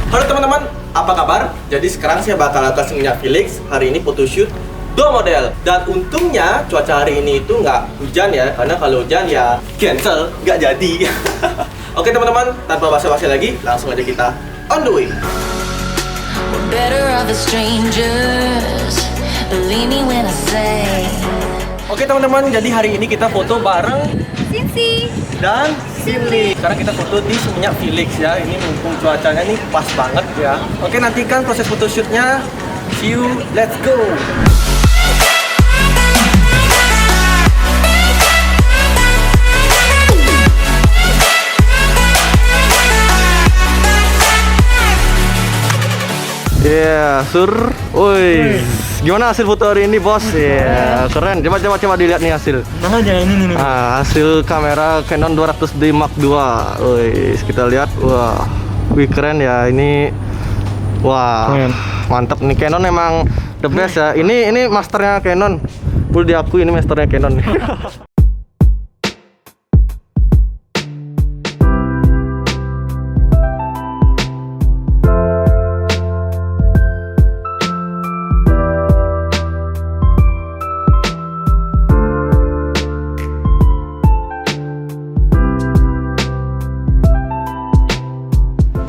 Halo teman-teman, apa kabar? Jadi sekarang saya bakal kasih minyak Felix. Hari ini photoshoot 2 model. Dan untungnya cuaca hari ini itu nggak hujan ya. Karena kalau hujan ya cancel, nggak jadi. Oke teman-teman, tanpa basa-basi lagi, langsung aja kita on the way. We're better off as strangers. Believe me when I say. Oke teman-teman, jadi hari ini kita foto bareng Cincy dan Silly. Sekarang kita foto di Seminyak Felix ya. Ini mumpung cuacanya nih pas banget ya. Oke, nantikan proses photoshootnya. See you, let's go. Ya, Sur. Woi. Gimana hasil foto hari ini, Bos? Ya, keren. Coba dilihat nih hasil. Nah, jangan ini nih. Hasil kamera Canon 200D Mark II. Woi, kita lihat. Wah. Wih, keren ya. Ini wah, Keren. mantap nih. Canon emang the best ya. Ini masternya Canon. Full diakui ini masternya Canon.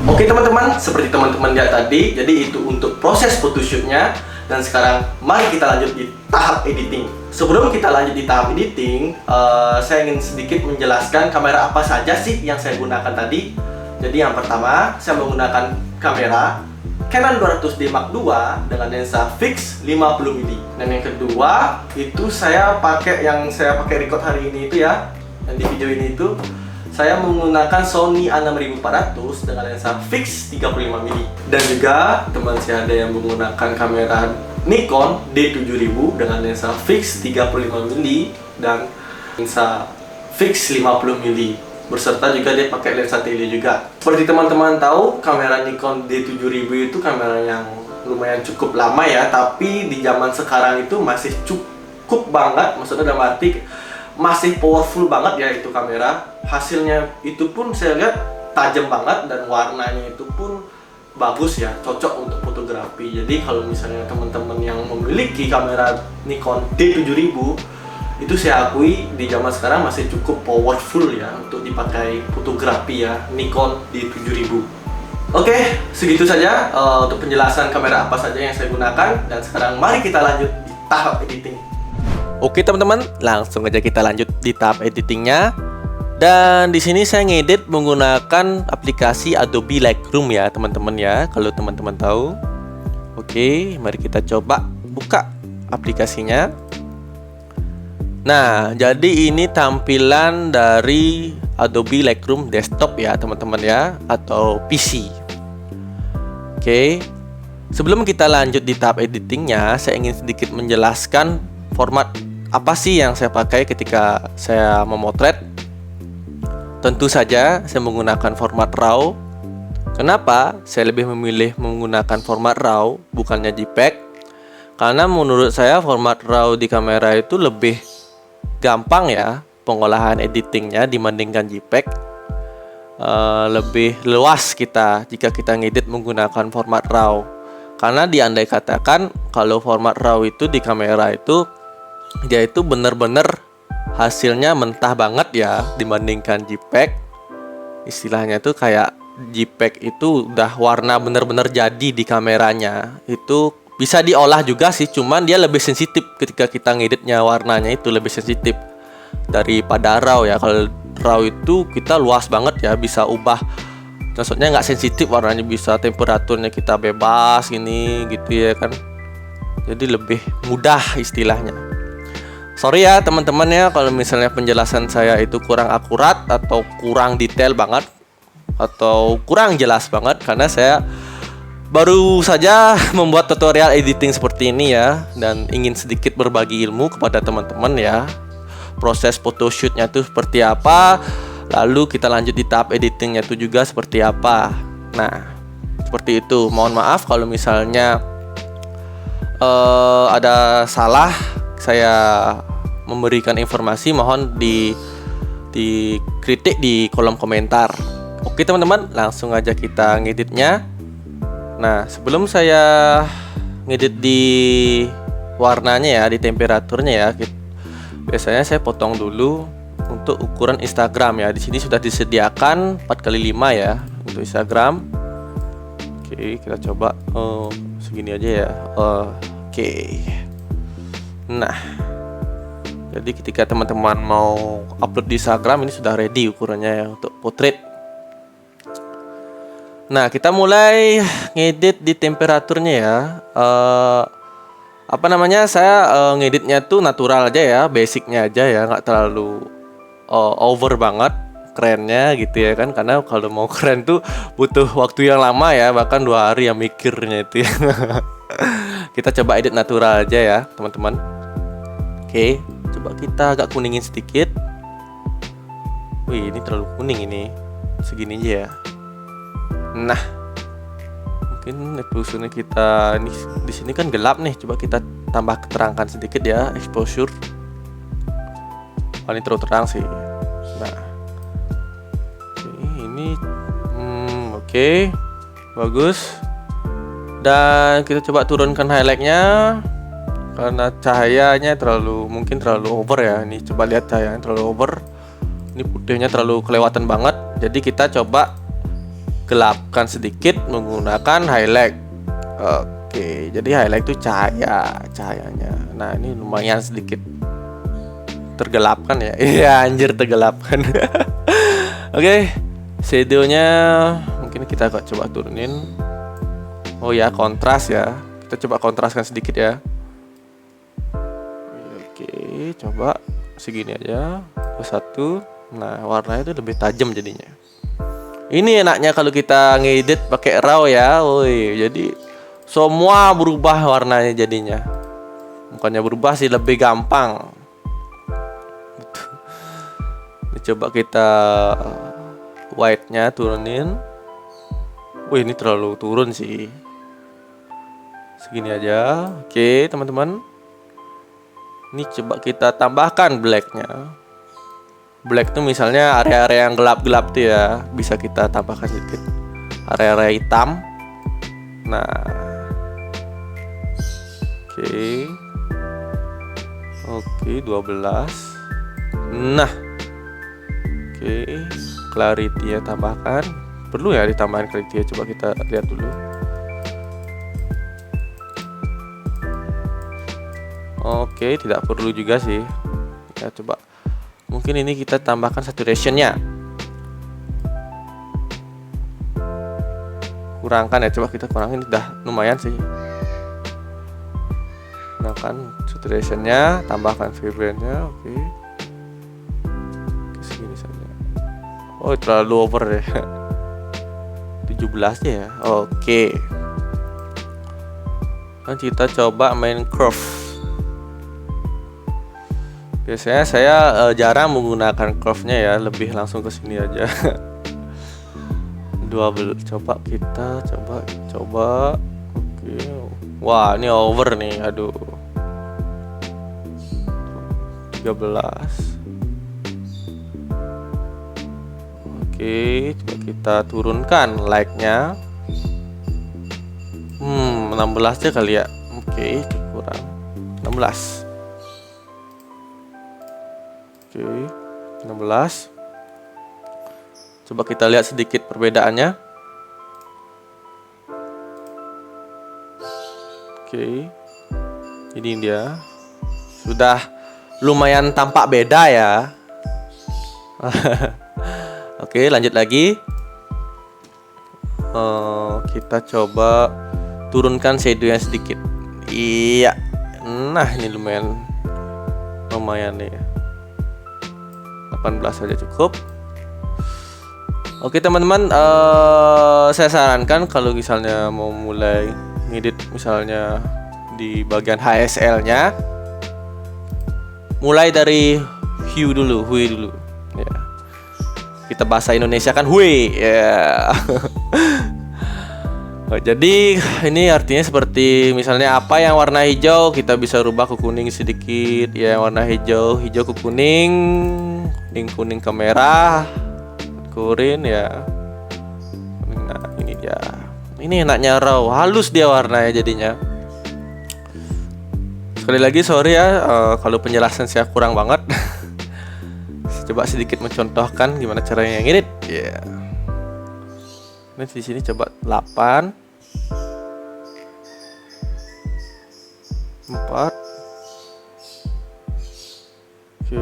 Oke teman-teman, seperti teman-teman lihat tadi, jadi itu untuk proses photoshootnya. Dan sekarang mari kita lanjut di tahap editing. Sebelum kita lanjut di tahap editing, saya ingin sedikit menjelaskan kamera apa saja sih yang saya gunakan tadi. Jadi yang pertama, saya menggunakan kamera Canon 200D Mark II dengan lensa fix 50mm. Dan yang kedua, itu saya pakai record hari ini itu ya, dan di video ini itu saya menggunakan Sony A6400 dengan lensa fix 35mm. Dan juga teman saya ada yang menggunakan kamera Nikon D7000 dengan lensa fix 35mm dan lensa fix 50mm. Berserta juga dia pakai lensa tele juga. Seperti teman-teman tahu, kamera Nikon D7000 itu kamera yang lumayan cukup lama ya, tapi di zaman sekarang itu masih cukup banget, maksudnya dalam arti masih powerful banget ya itu kamera. Hasilnya itu pun saya lihat tajam banget dan warnanya itu pun bagus ya, cocok untuk fotografi. Jadi kalau misalnya teman-teman yang memiliki kamera Nikon D7000 itu saya akui di zaman sekarang masih cukup powerful ya untuk dipakai fotografi ya, Nikon D7000. Oke, segitu saja untuk penjelasan kamera apa saja yang saya gunakan. Dan sekarang mari kita lanjut di tahap editing. Oke teman-teman, langsung aja kita lanjut di tahap editingnya. Dan di sini saya ngedit menggunakan aplikasi Adobe Lightroom ya teman-teman ya, kalau teman-teman tahu. Oke, mari kita coba buka aplikasinya. Nah, jadi ini tampilan dari Adobe Lightroom desktop ya teman-teman ya, atau PC. Oke, sebelum kita lanjut di tahap editingnya, saya ingin sedikit menjelaskan format apa sih yang saya pakai ketika saya memotret. Tentu saja saya menggunakan format RAW. Kenapa saya lebih memilih menggunakan format RAW bukannya JPEG? Karena menurut saya format RAW di kamera itu lebih gampang ya pengolahan editingnya dibandingkan JPEG. Lebih luas kita jika kita ngedit menggunakan format RAW. Karena diandai katakan kalau format RAW itu di kamera itu dia itu bener-bener hasilnya mentah banget ya dibandingkan JPEG. Istilahnya tuh kayak JPEG itu udah warna bener-bener jadi di kameranya. Itu bisa diolah juga sih, cuman dia lebih sensitif ketika kita ngeditnya, warnanya itu lebih sensitif daripada RAW ya. Kalau RAW itu kita luas banget ya, bisa ubah. Maksudnya nggak sensitif warnanya, bisa temperaturnya kita bebas ini gitu ya kan. Jadi lebih mudah istilahnya. Sorry ya teman-teman ya kalau misalnya penjelasan saya itu kurang akurat atau kurang detail banget atau kurang jelas banget, karena saya baru saja membuat tutorial editing seperti ini ya, dan ingin sedikit berbagi ilmu kepada teman-teman ya. Proses photoshootnya itu seperti apa, lalu kita lanjut di tahap editingnya itu juga seperti apa. Nah, seperti itu. Mohon maaf kalau misalnya ada salah saya memberikan informasi, mohon dikritik di kolom komentar. Oke teman-teman, langsung aja kita ngeditnya. Nah, sebelum saya ngedit di warnanya ya, di temperaturnya ya, biasanya saya potong dulu untuk ukuran Instagram ya. Di sini sudah disediakan 4x5 ya untuk Instagram. Oke, kita coba segini aja ya. Oke. Nah, jadi ketika teman-teman mau upload di Instagram, ini sudah ready ukurannya ya untuk portrait. Nah, kita mulai ngedit di temperaturnya ya. Apa namanya, saya ngeditnya tuh natural aja ya, basicnya aja ya, nggak terlalu over banget kerennya gitu ya kan, karena kalau mau keren tuh butuh waktu yang lama ya, bahkan 2 hari ya mikirnya itu ya. Kita coba edit natural aja ya teman-teman. Oke, coba kita agak kuningin sedikit. Wih, ini terlalu kuning ini, segini aja ya. Nah, mungkin exposure kita ini di sini kan gelap nih, coba kita tambah keterangkan sedikit ya, exposure. Paling terlalu terang sih. Nah, ini oke, bagus. Dan kita coba turunkan highlightnya karena cahayanya mungkin terlalu over ya. Ini coba lihat cahayanya terlalu over. Ini putihnya terlalu kelewatan banget. Jadi kita coba gelapkan sedikit menggunakan highlight. Oke, jadi highlight itu cahayanya. Nah, ini lumayan sedikit tergelapkan ya. Iya, anjir, tergelapkan. Oke, shadownya mungkin kita coba turunin. Oh ya, kontras ya. Kita coba kontraskan sedikit ya. Oke, coba segini aja. Satu. Nah, warnanya itu lebih tajam jadinya. Ini enaknya kalau kita ngedit pakai RAW ya. Woi, jadi semua berubah warnanya jadinya. Bukannya berubah sih, lebih gampang. Coba kita white-nya turunin. Wih, ini terlalu turun sih. Segini aja. Oke, teman-teman. Ini coba kita tambahkan black-nya. Black tuh misalnya area-area yang gelap-gelap tuh ya, bisa kita tambahkan sedikit. Area-area hitam. Nah. Oke, 12. Nah. Oke, clarity ya tambahkan. Perlu ya ditambahin clarity ya, coba kita lihat dulu. Oke, tidak perlu juga sih. Ya, coba. Mungkin ini kita tambahkan saturation-nya. Kurangkan ya, coba kita kurangin, udah lumayan sih. Kurangkan saturation-nya, tambahkan vibrance-nya, oke. Segini saja. Oh, terlalu over ya. 17 ya. Oke. Dan kita coba main curve. Biasanya saya jarang menggunakan curve-nya ya, lebih langsung ke sini aja. Coba kita coba. Oke. Wah, ini over nih. Aduh. 13. Oke, coba kita turunkan like-nya. 16 aja kali ya. Oke, kurang 16. Oke, 16. Coba kita lihat sedikit perbedaannya. Oke, ini dia. Sudah lumayan tampak beda ya. Oke, lanjut lagi. Kita coba turunkan shadow-nya sedikit. Iya. Nah, ini lumayan nih. 18 saja cukup. Oke, teman-teman, saya sarankan kalau misalnya mau mulai ngedit misalnya di bagian HSL-nya, mulai dari hue dulu. Ya. Kita bahasa Indonesia kan hue. Ya. Jadi ini artinya seperti misalnya apa yang warna hijau kita bisa rubah ke kuning sedikit ya, warna hijau ke kuning, kuning ke merah, kurin ya. Nah, ini dia. Ini enaknya raw, halus dia warnanya jadinya. Sekali lagi sorry ya kalau penjelasan saya kurang banget. Coba sedikit mencontohkan gimana caranya ngedit. Ya. Ini di sini coba 8 4. Oke.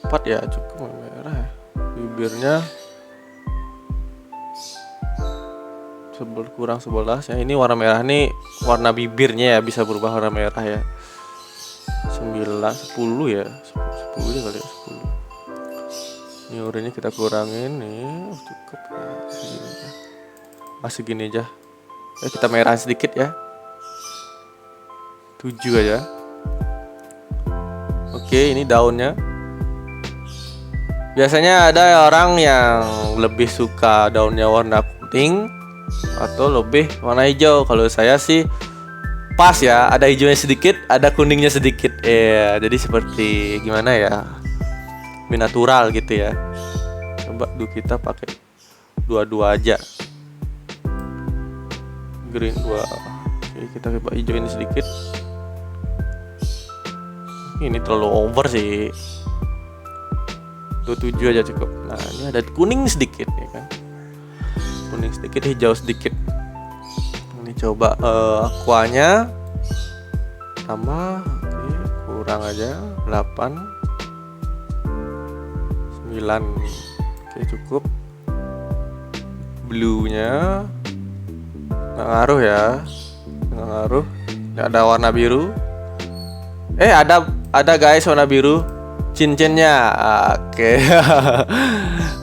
4 ya, cukup merah ya. Bibirnya kurang 11 ya. Ini warna merah nih, warna bibirnya ya bisa berubah warna merah ya. 9, 10 ya. 10 ya kali ya, 10. Ini oranye kita kurangin nih, cukup. Segini aja. Kita merah sedikit ya. 7 aja. Oke, ini daunnya. Biasanya ada orang yang lebih suka daunnya warna kuning atau lebih warna hijau. Kalau saya sih pas ya, ada hijaunya sedikit, ada kuningnya sedikit. Jadi seperti gimana ya? Natural gitu ya. Coba dulu kita pakai dua-dua aja. Green 2. Oke, kita coba hijauin sedikit. Ini terlalu over sih. 27 aja cukup. Nah, ini ada kuning sedikit ya kan. Kuning sedikit, hijau sedikit. Ini coba aquanya tambah. Oke, kurang aja 8 9. Oke, cukup. Blue-nya nggak ngaruh ya. Nggak ngaruh. Nggak ada warna biru. Ada guys warna biru. Cincinnya. Oke.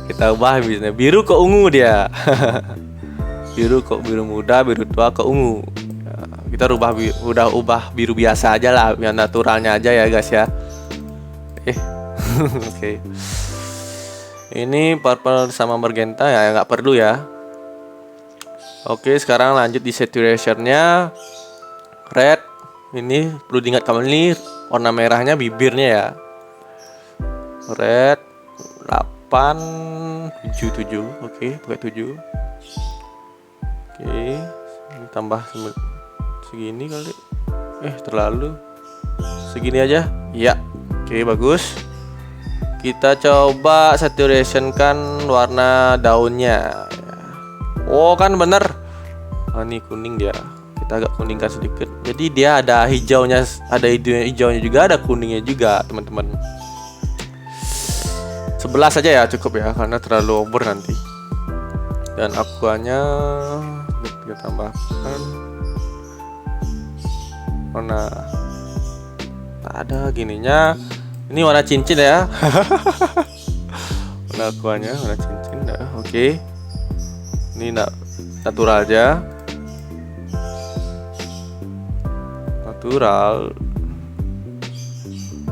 Kita ubah bisnya. Biru ke ungu dia. Biru kok biru muda, biru tua ke ungu. Kita ubah biru biasa aja lah, yang naturalnya aja ya guys ya. Oke. Ini purple sama magenta ya, nggak perlu ya. Oke, sekarang lanjut di saturationnya. Red. Ini perlu diingat kamu, ini warna merahnya bibirnya ya. Red 8 7. Oke, pakai 7. Oke, ini tambah segini kali. Terlalu. Segini aja. Iya. Oke, bagus. Kita coba saturation kan warna daunnya. Oh, kan bener. Ini kuning dia. Kita agak kuningkan sedikit. Jadi dia ada hijaunya, hijaunya juga, ada kuningnya juga, teman-teman. 11 aja ya cukup ya, karena terlalu over nanti. Dan aquanya kita tambahkan warna, ada gininya. Ini warna cincin ya. Warna aquanya warna cincin ya. Oke. Ini natural aja. Natural.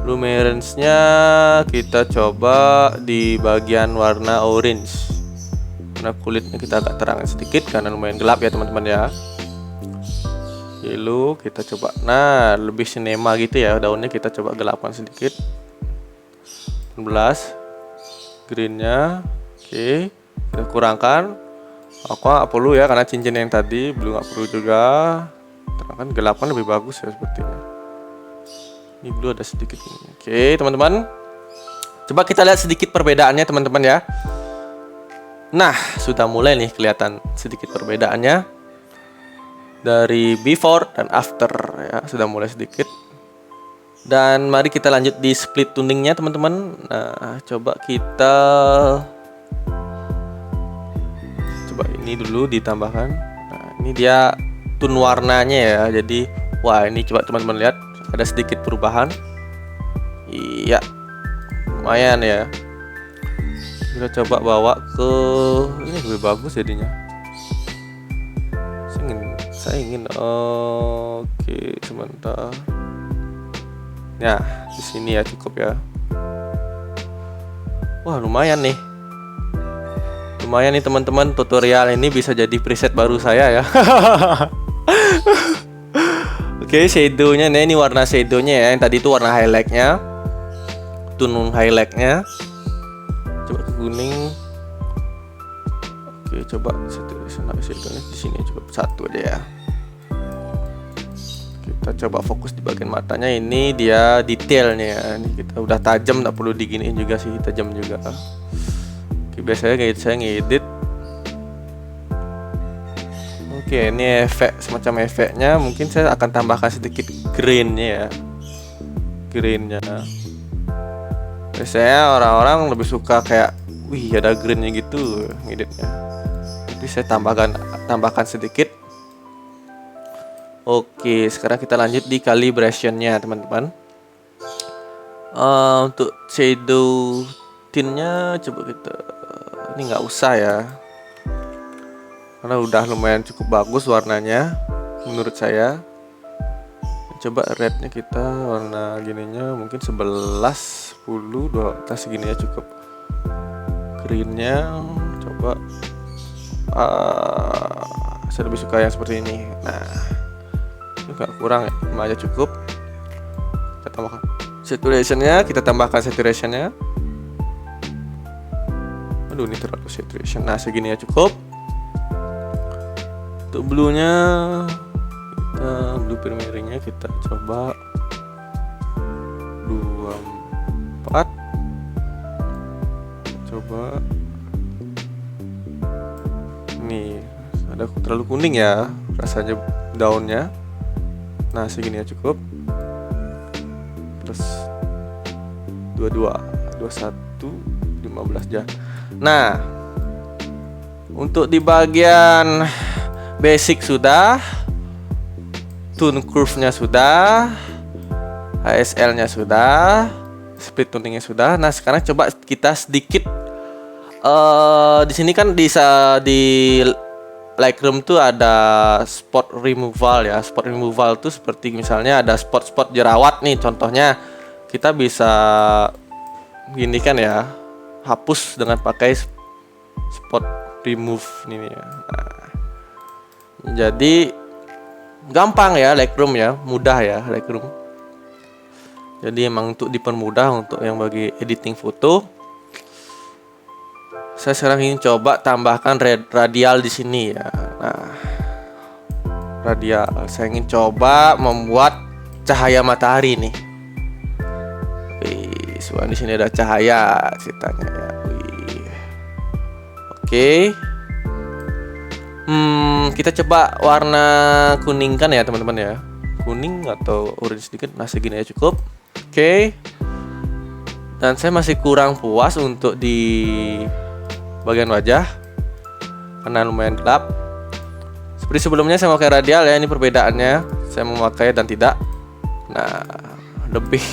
Luminescence-nya kita coba di bagian warna orange. Warna kulitnya kita agak terangin sedikit karena lumayan gelap ya teman-teman ya. Yellow kita coba, nah lebih sinema gitu ya, daunnya kita coba gelapkan sedikit. 11. Greennya, oke, kita kurangkan. Aku nggak perlu ya karena cincin yang tadi belum, nggak perlu juga. Terangkan gelapan lebih bagus ya sepertinya. Ini blue ada sedikit ini. Oke teman-teman, coba kita lihat sedikit perbedaannya teman-teman ya. Nah, sudah mulai nih kelihatan sedikit perbedaannya dari before dan after ya, sudah mulai sedikit. Dan mari kita lanjut di split tuningnya teman-teman. Nah, coba ini dulu ditambahkan. Nah, ini dia tone warnanya ya. Jadi, wah ini coba teman-teman lihat, ada sedikit perubahan. Iya, lumayan ya. Kita coba bawa ke ini, lebih bagus jadinya. Saya ingin oke, sebentar. Ya, di sini ya cukup ya. Wah, lumayan nih. Lumayan nih teman-teman, tutorial ini bisa jadi preset baru saya ya. Oke, shadownya, nah ini warna shadownya ya. Yang tadi itu warna highlightnya, tone highlightnya. Coba ke kuning. Oke, coba saturation habis itu di sini cukup 1 aja ya. Kita coba fokus di bagian matanya, ini dia detailnya ya. Ini kita udah tajam, nggak perlu diginiin juga sih, tajam juga. Oke, biasanya saya ngedit. Oke, ini efek, semacam efeknya. Mungkin saya akan tambahkan sedikit grainnya ya. Grainnya. Biasanya orang-orang lebih suka kayak, wih ada grainnya gitu ngeditnya. Tapi saya tambahkan sedikit. Oke, sekarang kita lanjut di calibrationnya teman-teman. Untuk shadow tintnya coba kita, ini nggak usah ya, karena udah lumayan cukup bagus warnanya menurut saya. Coba rednya kita warna gininya mungkin 11, 10, 12 segini ya cukup. Greennya coba saya lebih suka yang seperti ini. Nah, agak kurang ya, cuma aja cukup. Kita tambahkan saturationnya, aduh ini terlalu saturation. Nah segini ya cukup. Untuk blue-nya, blue primarynya kita coba 24. Coba nih, ada terlalu kuning ya rasanya daunnya. Nah segini ya cukup. Terus 22, 21, 15 aja. Nah, untuk di bagian basic sudah, tone curve-nya sudah, HSL-nya sudah, split tuning-nya sudah. Nah sekarang coba kita sedikit di sini kan bisa di Lightroom tuh ada spot removal ya. Spot removal tuh seperti misalnya ada spot-spot jerawat nih, contohnya kita bisa gini kan ya, hapus dengan pakai spot remove ini ya. Nah, jadi gampang ya Lightroom ya, mudah ya Lightroom. Jadi emang untuk dipermudah untuk yang bagi editing foto. Saya sekarang ingin coba tambahkan radial di sini ya. Nah, radial. Saya ingin coba membuat cahaya matahari nih. Wih, di sini ada cahaya ceritanya ya. Wih. Oke. Kita coba warna kuning kan ya teman-teman ya. Kuning atau orange sedikit. Nah segini ya cukup. Oke. Dan saya masih kurang puas untuk di bagian wajah karena lumayan gelap. Seperti sebelumnya saya memakai radial ya, ini perbedaannya. Saya memakai dan tidak. Nah, lebih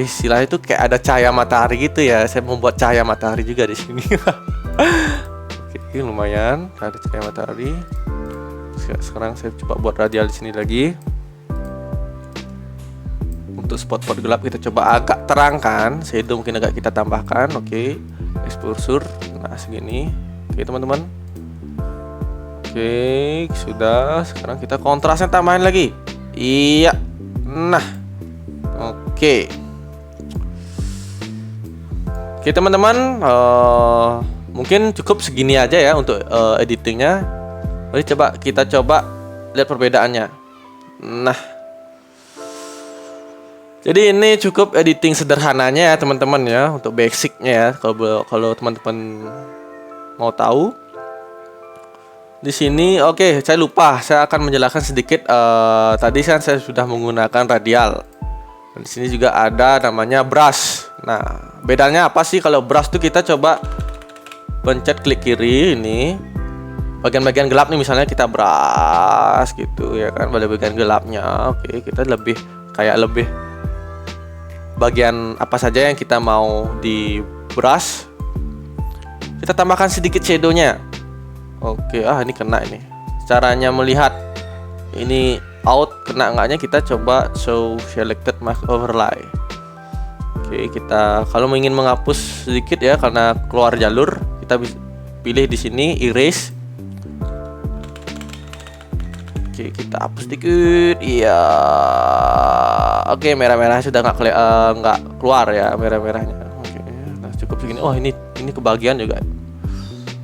istilah itu kayak ada cahaya matahari gitu ya. Saya membuat cahaya matahari juga di sini. Oke, lumayan ada cahaya matahari. Sekarang saya coba buat radial di sini lagi. Untuk spot-spot gelap kita coba agak terangkan, shadow mungkin agak kita tambahkan. Oke. Exposure, nah segini. Oke teman-teman. Oke, sudah. Sekarang kita kontrasnya tambahin lagi. Iya. Nah, oke. Oke teman-teman, mungkin cukup segini aja ya untuk editingnya. Mari kita coba lihat perbedaannya. Nah, jadi ini cukup editing sederhananya ya teman-teman ya, untuk basicnya ya. Kalau teman-teman mau tahu di sini, oke, saya lupa, saya akan menjelaskan sedikit. Tadi kan saya sudah menggunakan radial. Dan di sini juga ada namanya brush. Nah, bedanya apa sih kalau brush tuh kita coba pencet klik kiri ini. Bagian-bagian gelap nih misalnya kita brush gitu ya kan, pada bagian gelapnya. Oke, kita lebih bagian apa saja yang kita mau di brush, kita tambahkan sedikit shadownya. Oke, ini kena ini. Caranya melihat ini out kena enggaknya, kita coba show selected mask overlay. Oke, kita kalau ingin menghapus sedikit ya karena keluar jalur, kita pilih di sini erase. Oke, kita hapus dikit. Iya. Oke, merah-merah sudah nggak keluar ya merah-merahnya. Oke, nah cukup segini. Oh, ini kebagian juga.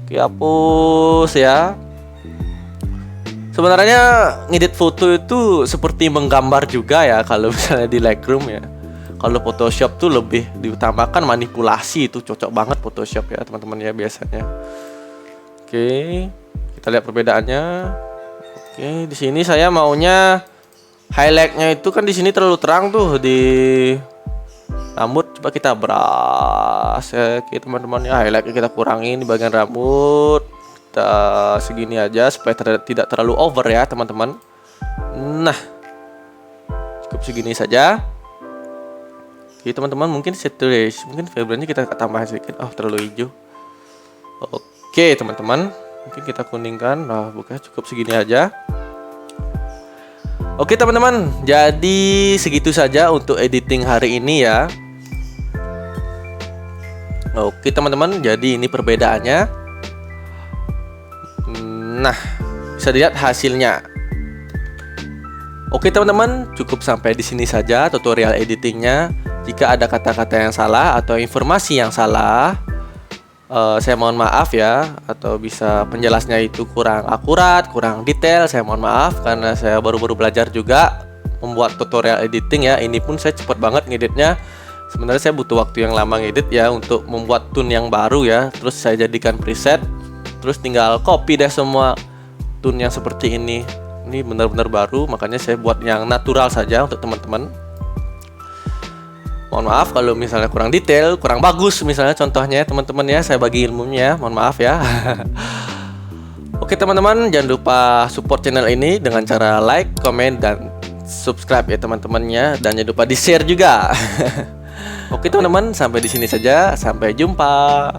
Oke, hapus ya. Sebenarnya ngedit foto itu seperti menggambar juga ya kalau misalnya di Lightroom ya. Kalau Photoshop tuh lebih diutamakan manipulasi, itu cocok banget Photoshop ya teman-teman ya biasanya. Oke, kita lihat perbedaannya. Oke, di sini saya maunya highlightnya itu kan di sini terlalu terang tuh di rambut. Coba kita beras ya, oke teman-teman ya, highlightnya kita kurangin di bagian rambut. Kita segini aja supaya tidak terlalu over ya teman-teman. Nah, cukup segini saja. Oke teman-teman, mungkin saturation, mungkin vibranya kita tambah sedikit. Oh, terlalu hijau. Oke teman-teman, mungkin kita kuningkan. Nah, bukan, cukup segini aja. Oke teman-teman, jadi segitu saja untuk editing hari ini ya. Oke teman-teman, jadi ini perbedaannya. Nah, bisa dilihat hasilnya. Oke teman-teman, cukup sampai di sini saja tutorial editingnya. Jika ada kata-kata yang salah atau informasi yang salah, saya mohon maaf ya. Atau bisa penjelasnya itu kurang akurat, kurang detail, saya mohon maaf. Karena saya baru-baru belajar juga membuat tutorial editing ya. Ini pun saya cepat banget ngeditnya. Sebenarnya saya butuh waktu yang lama ngedit ya untuk membuat tune yang baru ya. Terus saya jadikan preset. Terus tinggal copy deh semua tune yang seperti ini. Ini benar-benar baru, makanya saya buat yang natural saja untuk teman-teman. Mohon maaf kalau misalnya kurang detail, kurang bagus misalnya contohnya teman-teman ya. Saya bagi ilmunya, mohon maaf ya. Oke teman-teman, jangan lupa support channel ini dengan cara like, comment, dan subscribe ya teman-temannya. Dan jangan lupa di share juga. Oke teman-teman, sampai di sini saja. Sampai jumpa.